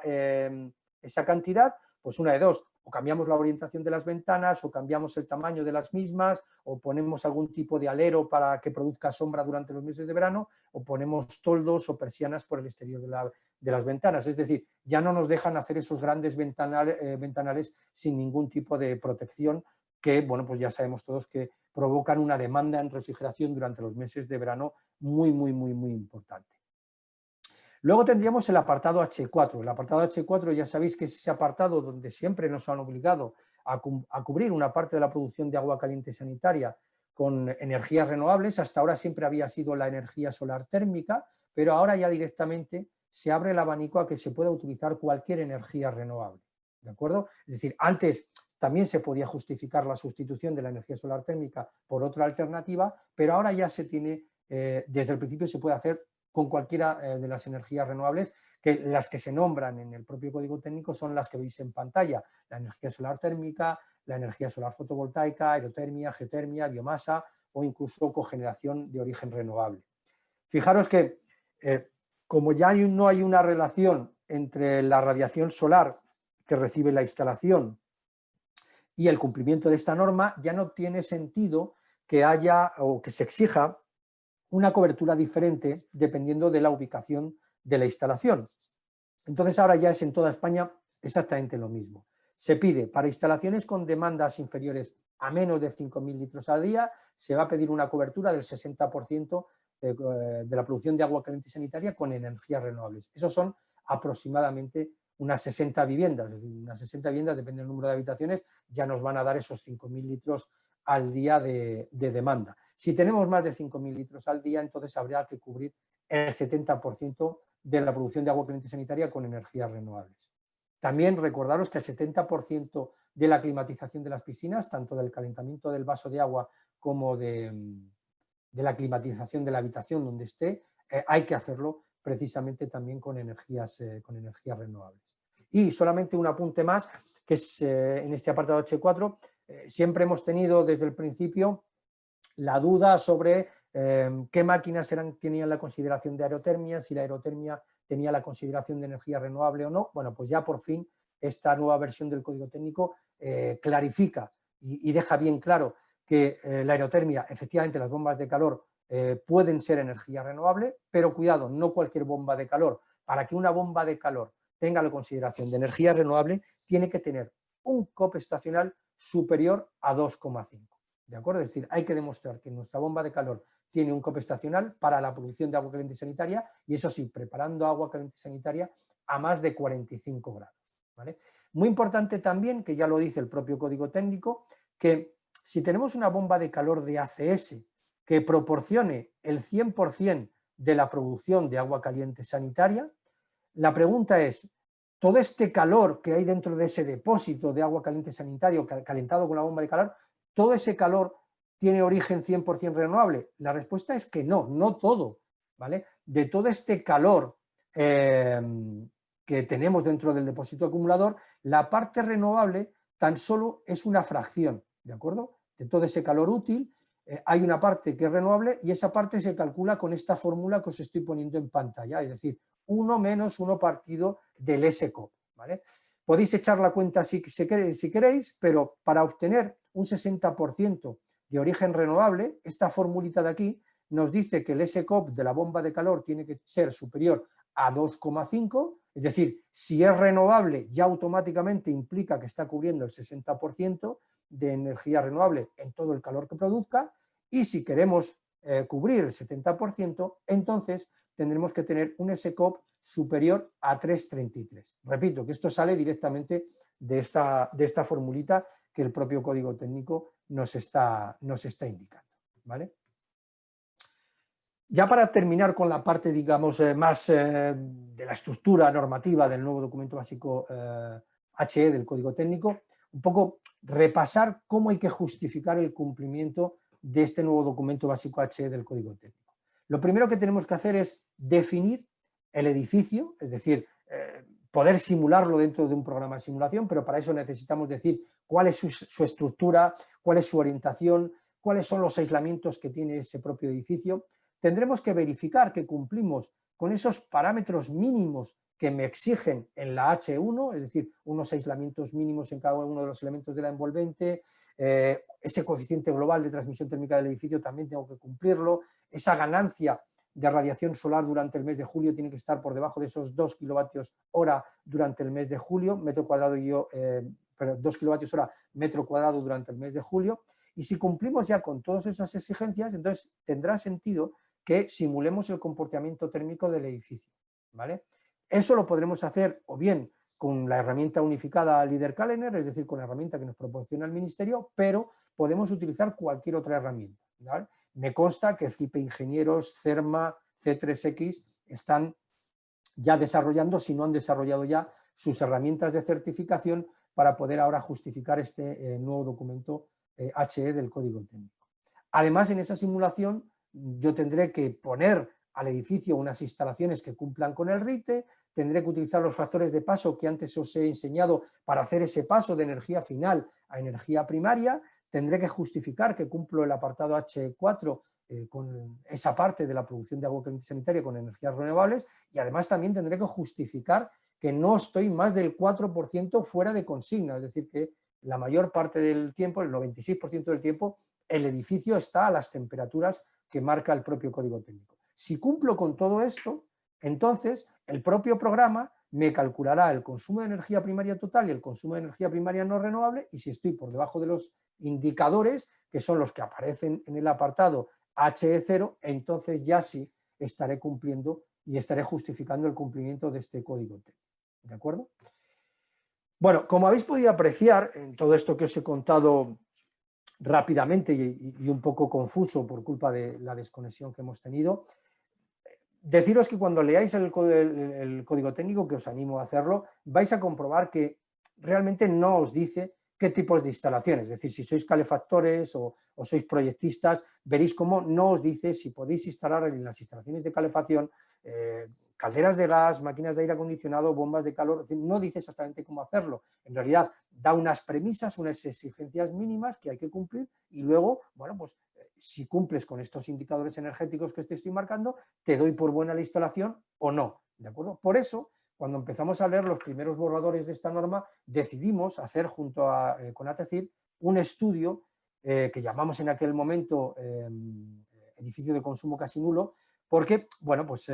cantidad, pues una de dos, o cambiamos la orientación de las ventanas, o cambiamos el tamaño de las mismas, o ponemos algún tipo de alero para que produzca sombra durante los meses de verano, o ponemos toldos o persianas por el exterior de las ventanas. Es decir, ya no nos dejan hacer esos grandes ventanales sin ningún tipo de protección que, bueno, pues ya sabemos todos que provocan una demanda en refrigeración durante los meses de verano muy importante. Luego tendríamos el apartado H4. El apartado H4 ya sabéis que es ese apartado donde siempre nos han obligado a cubrir una parte de la producción de agua caliente sanitaria con energías renovables. Hasta ahora siempre había sido la energía solar térmica, pero ahora ya directamente se abre el abanico a que se pueda utilizar cualquier energía renovable, ¿de acuerdo? Es decir, antes también se podía justificar la sustitución de la energía solar térmica por otra alternativa, pero ahora ya se tiene, desde el principio se puede hacer con cualquiera de las energías renovables, que las que se nombran en el propio código técnico son las que veis en pantalla, la energía solar térmica, la energía solar fotovoltaica, aerotermia, geotermia, biomasa o incluso cogeneración de origen renovable. Fijaros que como ya no hay una relación entre la radiación solar que recibe la instalación y el cumplimiento de esta norma, ya no tiene sentido que haya o que se exija una cobertura diferente dependiendo de la ubicación de la instalación. Entonces ahora ya es en toda España exactamente lo mismo. Se pide para instalaciones con demandas inferiores a menos de 5.000 litros al día, se va a pedir una cobertura del 60% de la producción de agua caliente sanitaria con energías renovables. Esos son aproximadamente unas 60 viviendas, es decir, unas 60 viviendas, depende del número de habitaciones, ya nos van a dar esos 5.000 litros al día de demanda. Si tenemos más de 5.000 litros al día, entonces habría que cubrir el 70% de la producción de agua caliente sanitaria con energías renovables. También recordaros que el 70% de la climatización de las piscinas, tanto del calentamiento del vaso de agua como de de la climatización de la habitación donde esté, hay que hacerlo precisamente también con energías renovables. Y solamente un apunte más, que es en este apartado H4, siempre hemos tenido desde el principio la duda sobre qué máquinas tenían la consideración de aerotermia, si la aerotermia tenía la consideración de energía renovable o no. Bueno, pues ya por fin esta nueva versión del código técnico clarifica y deja bien claro que la aerotermia, efectivamente las bombas de calor pueden ser energía renovable, pero cuidado, no cualquier bomba de calor. Para que una bomba de calor tenga la consideración de energía renovable, tiene que tener un COP estacional superior a 2,5. ¿De acuerdo? Es decir, hay que demostrar que nuestra bomba de calor tiene un COP estacional para la producción de agua caliente sanitaria, y eso sí, preparando agua caliente sanitaria a más de 45 grados. ¿Vale? Muy importante también, que ya lo dice el propio código técnico, que si tenemos una bomba de calor de ACS que proporcione el 100% de la producción de agua caliente sanitaria, la pregunta es, ¿todo este calor que hay dentro de ese depósito de agua caliente sanitario calentado con la bomba de calor, todo ese calor tiene origen 100% renovable? La respuesta es que no, no todo, ¿vale? De todo este calor que tenemos dentro del depósito acumulador, la parte renovable tan solo es una fracción, ¿de acuerdo? De todo ese calor útil, hay una parte que es renovable y esa parte se calcula con esta fórmula que os estoy poniendo en pantalla, es decir, 1 menos 1 partido del SCOP, ¿vale? Podéis echar la cuenta si queréis, pero para obtener un 60% de origen renovable, esta formulita de aquí nos dice que el SCOP de la bomba de calor tiene que ser superior a 2,5, es decir, si es renovable ya automáticamente implica que está cubriendo el 60% de energía renovable en todo el calor que produzca, y si queremos cubrir el 70%, entonces tendremos que tener un SCOP superior a 3,33. Repito que esto sale directamente de esta formulita que el propio código técnico nos está indicando, ¿vale? Ya para terminar con la parte, digamos, más de la estructura normativa del nuevo documento básico HE del código técnico, un poco repasar cómo hay que justificar el cumplimiento de este nuevo documento básico HE del código técnico. Lo primero que tenemos que hacer es definir el edificio, es decir, poder simularlo dentro de un programa de simulación, pero para eso necesitamos decir cuál es su estructura, cuál es su orientación, cuáles son los aislamientos que tiene ese propio edificio. Tendremos que verificar que cumplimos con esos parámetros mínimos que me exigen en la H1, es decir, unos aislamientos mínimos en cada uno de los elementos de la envolvente, ese coeficiente global de transmisión térmica del edificio también tengo que cumplirlo, esa ganancia de radiación solar durante el mes de julio tiene que estar por debajo de esos 2 kilovatios hora durante el mes de julio, 2 kilovatios hora metro cuadrado durante el mes de julio, y si cumplimos ya con todas esas exigencias, entonces tendrá sentido que simulemos el comportamiento térmico del edificio, ¿vale? Eso lo podremos hacer o bien con la herramienta unificada LeaderCalendar, es decir, con la herramienta que nos proporciona el Ministerio, pero podemos utilizar cualquier otra herramienta, ¿vale? Me consta que CIPE Ingenieros, CERMA, C3X están ya desarrollando, si no han desarrollado ya, sus herramientas de certificación para poder ahora justificar este nuevo documento HE del código técnico. Además, en esa simulación yo tendré que poner al edificio unas instalaciones que cumplan con el RITE, tendré que utilizar los factores de paso que antes os he enseñado para hacer ese paso de energía final a energía primaria, tendré que justificar que cumplo el apartado H4 con esa parte de la producción de agua caliente sanitaria con energías renovables, y además también tendré que justificar que no estoy más del 4% fuera de consigna, es decir, que la mayor parte del tiempo, el 96% del tiempo, el edificio está a las temperaturas que marca el propio código técnico. Si cumplo con todo esto, entonces el propio programa me calculará el consumo de energía primaria total y el consumo de energía primaria no renovable, y si estoy por debajo de los indicadores, que son los que aparecen en el apartado HE0, entonces ya sí estaré cumpliendo y estaré justificando el cumplimiento de este código técnico. ¿De acuerdo? Bueno, como habéis podido apreciar en todo esto que os he contado rápidamente y un poco confuso por culpa de la desconexión que hemos tenido, deciros que cuando leáis el código técnico, que os animo a hacerlo, vais a comprobar que realmente no os dice qué tipos de instalaciones. Es decir, si sois calefactores o sois proyectistas, veréis cómo no os dice si podéis instalar en las instalaciones de calefacción calderas de gas, máquinas de aire acondicionado, bombas de calor. Es decir, no dice exactamente cómo hacerlo. En realidad da unas premisas, unas exigencias mínimas que hay que cumplir y luego, bueno, pues si cumples con estos indicadores energéticos que te estoy marcando, te doy por buena la instalación o no. ¿De acuerdo? Por eso, cuando empezamos a leer los primeros borradores de esta norma, decidimos hacer junto con ATECIR un estudio que llamamos en aquel momento edificio de consumo casi nulo, porque, bueno, pues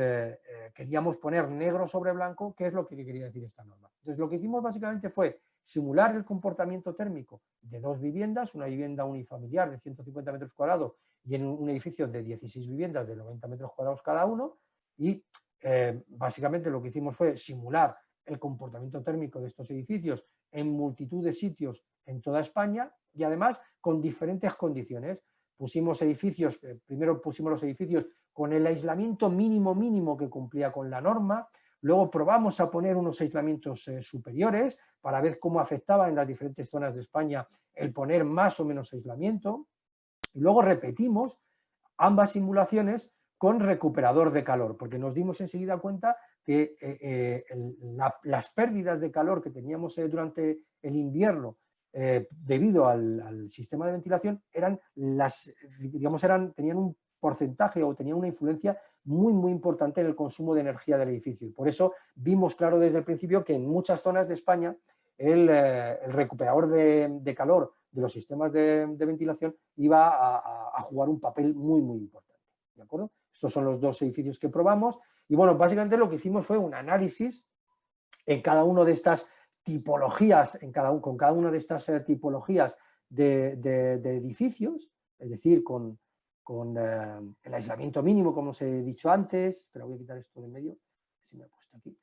queríamos poner negro sobre blanco qué es lo que quería decir esta norma. Entonces, lo que hicimos básicamente fue simular el comportamiento térmico de dos viviendas, una vivienda unifamiliar de 150 metros cuadrados y en un edificio de 16 viviendas de 90 metros cuadrados cada uno, y básicamente lo que hicimos fue simular el comportamiento térmico de estos edificios en multitud de sitios en toda España y además con diferentes condiciones. Pusimos edificios, primero pusimos los edificios con el aislamiento mínimo que cumplía con la norma, luego probamos a poner unos aislamientos superiores para ver cómo afectaba en las diferentes zonas de España el poner más o menos aislamiento, y luego repetimos ambas simulaciones con recuperador de calor, porque nos dimos enseguida cuenta que las pérdidas de calor que teníamos durante el invierno debido al sistema de ventilación tenían un porcentaje o tenían una influencia muy importante en el consumo de energía del edificio. Y por eso vimos claro desde el principio que en muchas zonas de España el recuperador de calor de los sistemas de ventilación iba a jugar un papel muy importante. ¿De acuerdo? Estos son los dos edificios que probamos y bueno, básicamente lo que hicimos fue un análisis en cada una de estas tipologías, con cada una de estas tipologías de edificios, es decir, con el aislamiento mínimo, como os he dicho antes, pero voy a quitar esto de en medio, si me he puesto aquí,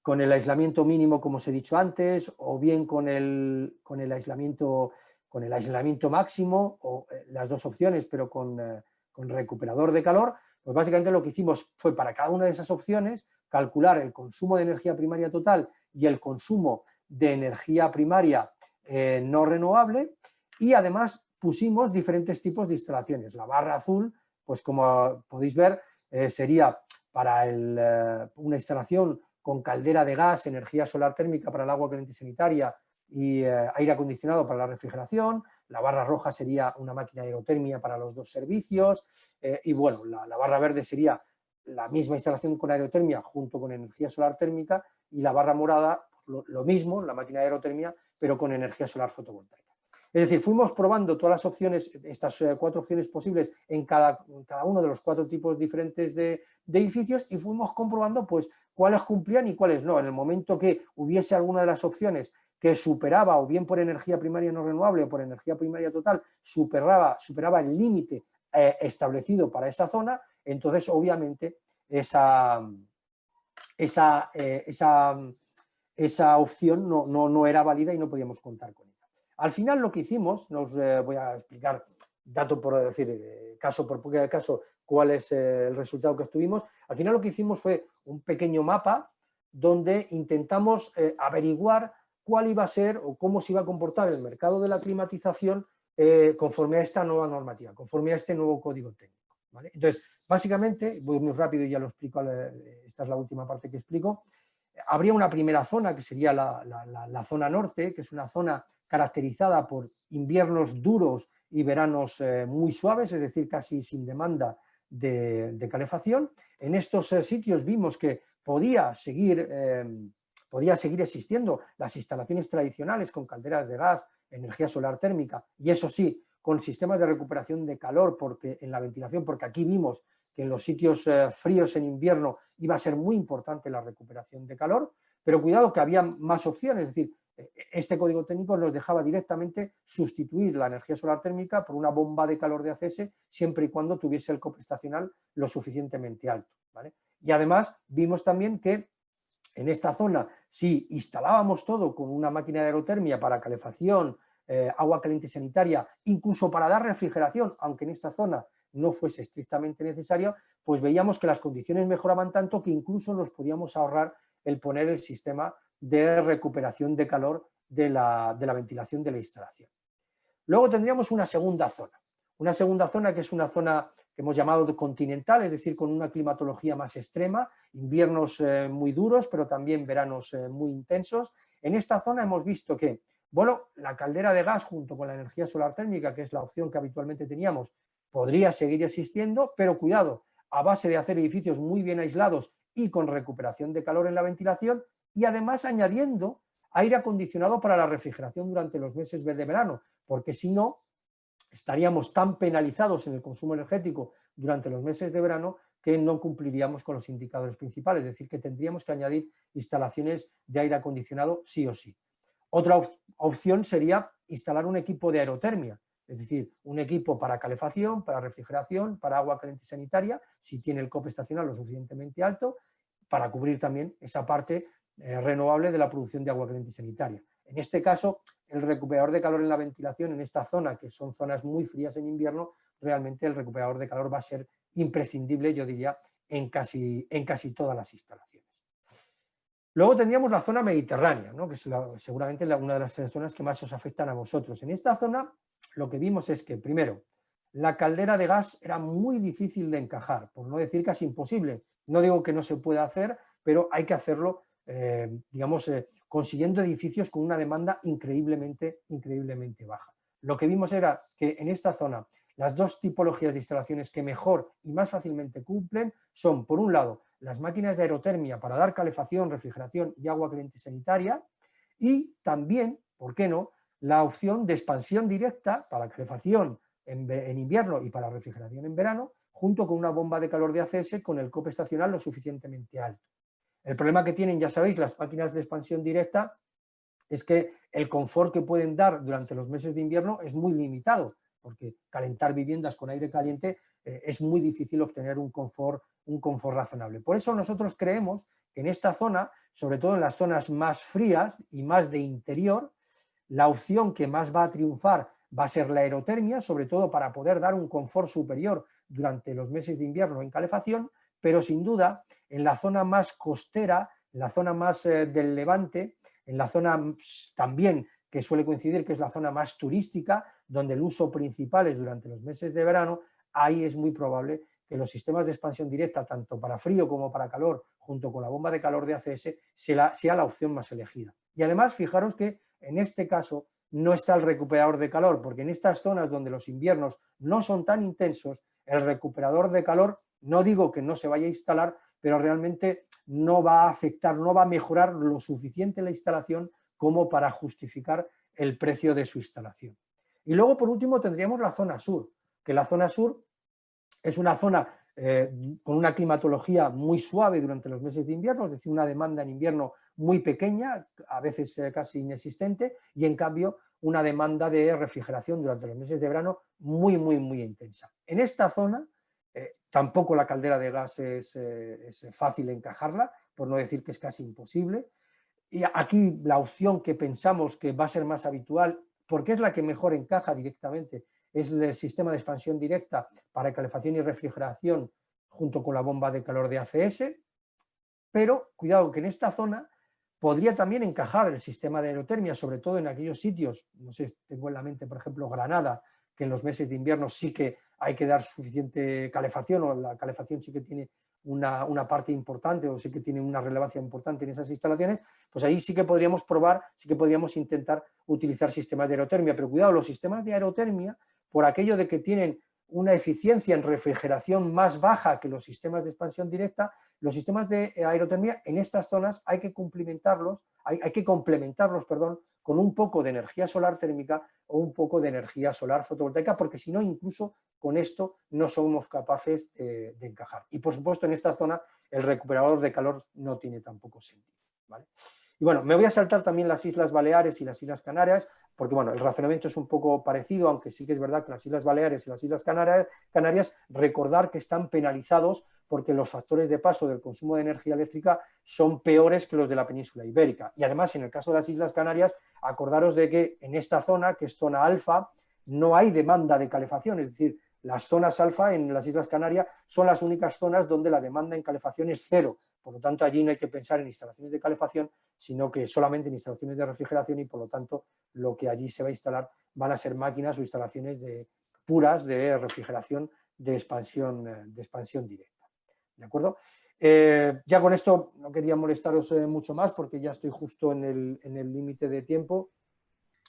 con el aislamiento mínimo, como os he dicho antes, o bien con el aislamiento máximo, o las dos opciones, pero con recuperador de calor. Pues básicamente lo que hicimos fue para cada una de esas opciones calcular el consumo de energía primaria total y el consumo de energía primaria no renovable, y además pusimos diferentes tipos de instalaciones. La barra azul, pues como podéis ver, sería para una instalación con caldera de gas, energía solar térmica para el agua caliente sanitaria y aire acondicionado para la refrigeración. La barra roja sería una máquina de aerotermia para los dos servicios y bueno, la barra verde sería la misma instalación con aerotermia junto con energía solar térmica, y la barra morada lo mismo, la máquina de aerotermia, pero con energía solar fotovoltaica. Es decir, fuimos probando todas las opciones, estas 4 opciones posibles en cada uno de los 4 tipos diferentes de edificios, y fuimos comprobando pues cuáles cumplían y cuáles no. En el momento que hubiese alguna de las opciones que superaba, o bien por energía primaria no renovable o por energía primaria total, superaba el límite establecido para esa zona, entonces obviamente esa opción no era válida y no podíamos contar con ella. Al final lo que hicimos, voy a explicar dato por decir, caso por caso, cuál es el resultado que obtuvimos. Al final lo que hicimos fue un pequeño mapa donde intentamos averiguar cuál iba a ser o cómo se iba a comportar el mercado de la climatización conforme a esta nueva normativa, conforme a este nuevo código técnico, ¿vale? Entonces, básicamente, voy muy rápido y ya lo explico, esta es la última parte que explico. Habría una primera zona que sería la zona norte, que es una zona caracterizada por inviernos duros y veranos muy suaves, es decir, casi sin demanda de calefacción. En estos sitios vimos que podía seguir existiendo las instalaciones tradicionales con calderas de gas, energía solar térmica, y eso sí, con sistemas de recuperación de calor en la ventilación, porque aquí vimos que en los sitios fríos en invierno iba a ser muy importante la recuperación de calor, pero cuidado que había más opciones, es decir, este código técnico nos dejaba directamente sustituir la energía solar térmica por una bomba de calor de ACS siempre y cuando tuviese el coste estacional lo suficientemente alto, ¿vale? Y además vimos también que en esta zona, si instalábamos todo con una máquina de aerotermia para calefacción, agua caliente sanitaria, incluso para dar refrigeración, aunque en esta zona no fuese estrictamente necesario, pues veíamos que las condiciones mejoraban tanto que incluso nos podíamos ahorrar el poner el sistema de recuperación de calor de la ventilación de la instalación. Luego tendríamos una segunda zona que es una zona que hemos llamado continental, es decir, con una climatología más extrema, inviernos muy duros, pero también veranos muy intensos. En esta zona hemos visto que, bueno, la caldera de gas junto con la energía solar térmica, que es la opción que habitualmente teníamos, podría seguir existiendo, pero cuidado, a base de hacer edificios muy bien aislados y con recuperación de calor en la ventilación, y además añadiendo aire acondicionado para la refrigeración durante los meses de verano, porque si no, estaríamos tan penalizados en el consumo energético durante los meses de verano que no cumpliríamos con los indicadores principales, es decir, que tendríamos que añadir instalaciones de aire acondicionado sí o sí. Otra opción sería instalar un equipo de aerotermia, es decir, un equipo para calefacción, para refrigeración, para agua caliente sanitaria, si tiene el cope estacional lo suficientemente alto, para cubrir también esa parte renovable de la producción de agua caliente sanitaria. En este caso, el recuperador de calor en la ventilación, en esta zona, que son zonas muy frías en invierno, realmente el recuperador de calor va a ser imprescindible, yo diría, en casi todas las instalaciones. Luego tendríamos la zona mediterránea, ¿no? Que es seguramente una de las zonas que más os afectan a vosotros. En esta zona lo que vimos es que, primero, la caldera de gas era muy difícil de encajar, por no decir casi imposible. No digo que no se pueda hacer, pero hay que hacerlo, consiguiendo edificios con una demanda increíblemente baja. Lo que vimos era que en esta zona las dos tipologías de instalaciones que mejor y más fácilmente cumplen son, por un lado, las máquinas de aerotermia para dar calefacción, refrigeración y agua caliente sanitaria, y también, ¿por qué no?, la opción de expansión directa para calefacción en invierno y para refrigeración en verano, junto con una bomba de calor de ACS con el cope estacional lo suficientemente alto. El problema que tienen, ya sabéis, las máquinas de expansión directa es que el confort que pueden dar durante los meses de invierno es muy limitado, porque calentar viviendas con aire caliente es muy difícil obtener un confort razonable. Por eso nosotros creemos que en esta zona, sobre todo en las zonas más frías y más de interior, la opción que más va a triunfar va a ser la aerotermia, sobre todo para poder dar un confort superior durante los meses de invierno en calefacción, pero sin duda en la zona más costera, en la zona más del Levante, en la zona también que suele coincidir que es la zona más turística, donde el uso principal es durante los meses de verano, ahí es muy probable que los sistemas de expansión directa, tanto para frío como para calor, junto con la bomba de calor de ACS, sea la opción más elegida. Y además, fijaros que en este caso no está el recuperador de calor, porque en estas zonas donde los inviernos no son tan intensos, el recuperador de calor, no digo que no se vaya a instalar, pero realmente no va a afectar, no va a mejorar lo suficiente la instalación como para justificar el precio de su instalación. Y luego, por último, tendríamos la zona sur, que la zona sur es una zona con una climatología muy suave durante los meses de invierno, es decir, una demanda en invierno muy pequeña, a veces casi inexistente, y en cambio una demanda de refrigeración durante los meses de verano muy intensa. En esta zona tampoco la caldera de gas es fácil encajarla, por no decir que es casi imposible. Y aquí la opción que pensamos que va a ser más habitual, porque es la que mejor encaja directamente, es el sistema de expansión directa para calefacción y refrigeración junto con la bomba de calor de ACS, pero cuidado que en esta zona podría también encajar el sistema de aerotermia, sobre todo en aquellos sitios, no sé, tengo en la mente, por ejemplo, Granada, que en los meses de invierno sí que hay que dar suficiente calefacción, o la calefacción sí que tiene una parte importante o sí que tiene una relevancia importante en esas instalaciones, pues ahí sí que podríamos probar, sí que podríamos intentar utilizar sistemas de aerotermia, pero cuidado, los sistemas de aerotermia, por aquello de que tienen una eficiencia en refrigeración más baja que los sistemas de expansión directa, los sistemas de aerotermia en estas zonas hay que complementarlos, con un poco de energía solar térmica o un poco de energía solar fotovoltaica, porque si no, incluso con esto no somos capaces de encajar. Y por supuesto, en esta zona el recuperador de calor no tiene tampoco sentido, ¿vale? Y bueno, me voy a saltar también las Islas Baleares y las Islas Canarias, porque bueno, el razonamiento es un poco parecido, aunque sí que es verdad que las Islas Baleares y las Islas Canarias, recordar que están penalizados porque los factores de paso del consumo de energía eléctrica son peores que los de la península ibérica. Y además, en el caso de las Islas Canarias, acordaros de que en esta zona, que es zona alfa, no hay demanda de calefacción, es decir, las zonas alfa en las Islas Canarias son las únicas zonas donde la demanda en calefacción es cero, Por lo tanto, allí no hay que pensar en instalaciones de calefacción, sino que solamente en instalaciones de refrigeración y, por lo tanto, lo que allí se va a instalar van a ser máquinas o instalaciones puras de refrigeración de expansión directa. ¿De acuerdo? Ya con esto no quería molestaros mucho más porque ya estoy justo en el límite de tiempo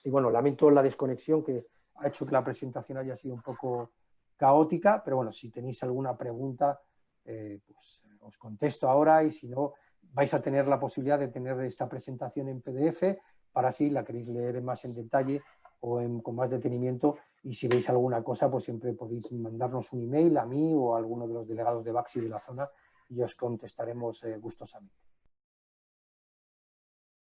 y bueno, lamento la desconexión que ha hecho que la presentación haya sido un poco caótica, pero bueno, si tenéis alguna pregunta, pues os contesto ahora y si no, vais a tener la posibilidad de tener esta presentación en PDF para si la queréis leer más en detalle o con más detenimiento y si veis alguna cosa, pues siempre podéis mandarnos un email a mí o a alguno de los delegados de Baxi de la zona y os contestaremos gustosamente.